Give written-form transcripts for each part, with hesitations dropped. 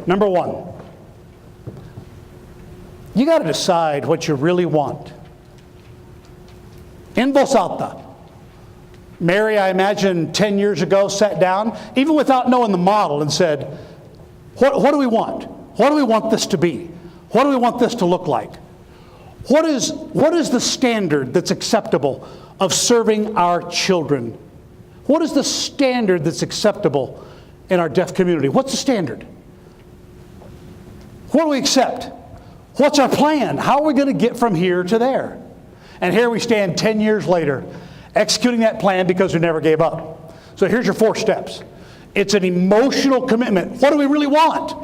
Number one, you got to decide what you really want. En voz alta. Mary, I imagine 10 years ago, sat down, even without knowing the model, and said, what do we want? What do we want this to be? What do we want this to look like? What is the standard that's acceptable of serving our children? What is the standard that's acceptable in our deaf community? What's the standard? What do we accept? What's our plan? How are we going to get from here to there? And here we stand 10 years later, executing that plan because we never gave up. So here's your 4 steps. It's an emotional commitment. What do we really want?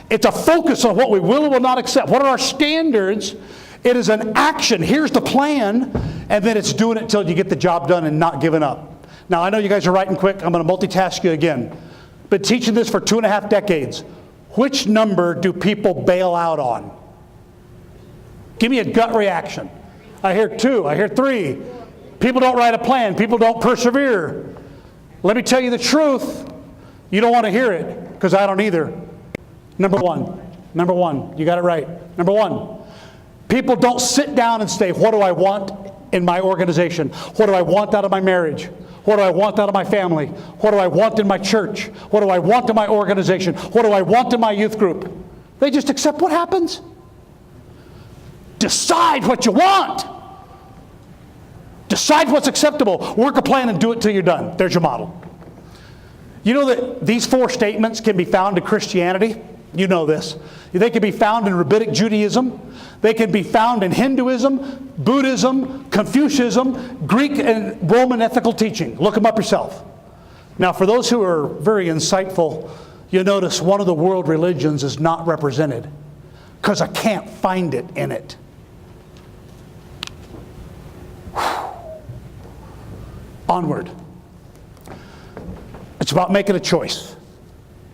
It's a focus on what we will or will not accept. What are our standards? It is an action. Here's the plan, and then it's doing it till you get the job done and not giving up. Now, I know you guys are writing quick. I'm going to multitask you again. But teaching this for 2.5 decades, which number do people bail out on? Give me a gut reaction. I hear 2. I hear 3. People don't write a plan. People don't persevere. Let me tell you the truth. You don't want to hear it, because I don't either. Number one, you got it right. Number 1, people don't sit down and say, what do I want in my organization? What do I want out of my marriage? What do I want out of my family? What do I want in my church? What do I want in my organization? What do I want in my youth group? They just accept what happens. Decide what you want. Decide what's acceptable. Work a plan and do it till you're done. There's your model. You know that these 4 statements can be found in Christianity? You know this. They can be found in Rabbinic Judaism. They can be found in Hinduism, Buddhism, Confucianism, Greek and Roman ethical teaching. Look them up yourself. Now, for those who are very insightful, you'll notice one of the world religions is not represented because I can't find it in it. Onward. It's about making a choice.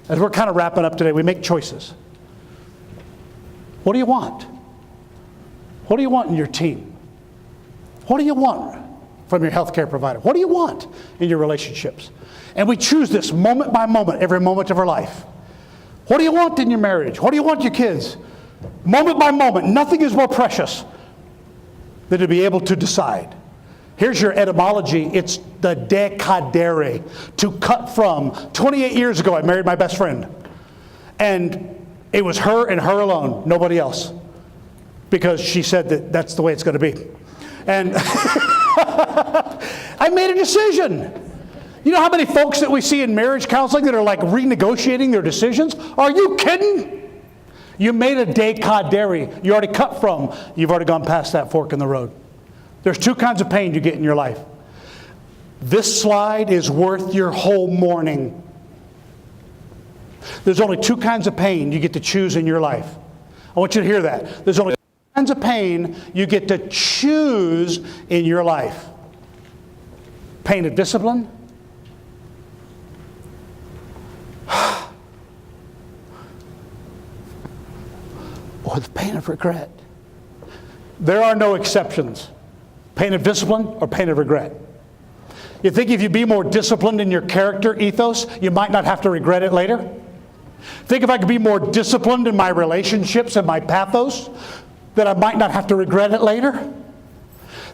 As we're kind of wrapping up today, we make choices. What do you want? What do you want in your team? What do you want from your healthcare provider? What do you want in your relationships? And we choose this moment by moment, every moment of our life. What do you want in your marriage? What do you want in your kids? Moment by moment, nothing is more precious than to be able to decide. Here's your etymology. It's the decadere, to cut from. 28 years ago, I married my best friend. And it was her and her alone, nobody else. Because she said that that's the way it's going to be. And I made a decision. You know how many folks that we see in marriage counseling that are like renegotiating their decisions? Are you kidding? You made a decadere. You already cut from. You've already gone past that fork in the road. There's 2 kinds of pain you get in your life. This slide is worth your whole morning. There's only 2 kinds of pain you get to choose in your life. I want you to hear that. There's only 2 kinds of pain you get to choose in your life. Pain of discipline. Or the pain of regret. There are no exceptions. Pain of discipline or pain of regret. You think if you be more disciplined in your character ethos, you might not have to regret it later? Think if I could be more disciplined in my relationships and my pathos, that I might not have to regret it later?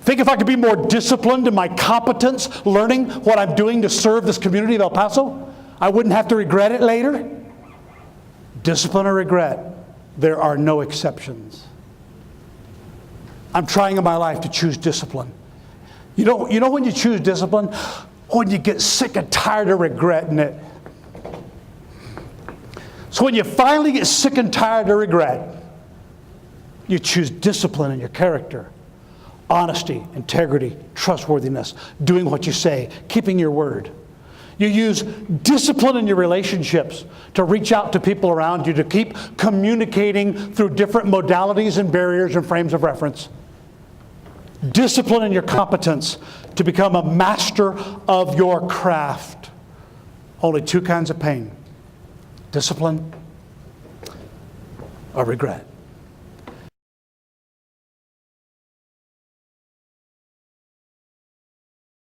Think if I could be more disciplined in my competence, learning what I'm doing to serve this community of El Paso, I wouldn't have to regret it later? Discipline or regret, there are no exceptions. I'm trying in my life to choose discipline. You know when you choose discipline? When you get sick and tired of regretting it. So when you finally get sick and tired of regret, you choose discipline in your character. Honesty, integrity, trustworthiness, doing what you say, keeping your word. You use discipline in your relationships to reach out to people around you, to keep communicating through different modalities and barriers and frames of reference. Discipline in your competence to become a master of your craft. Only 2 kinds of pain. Discipline or regret.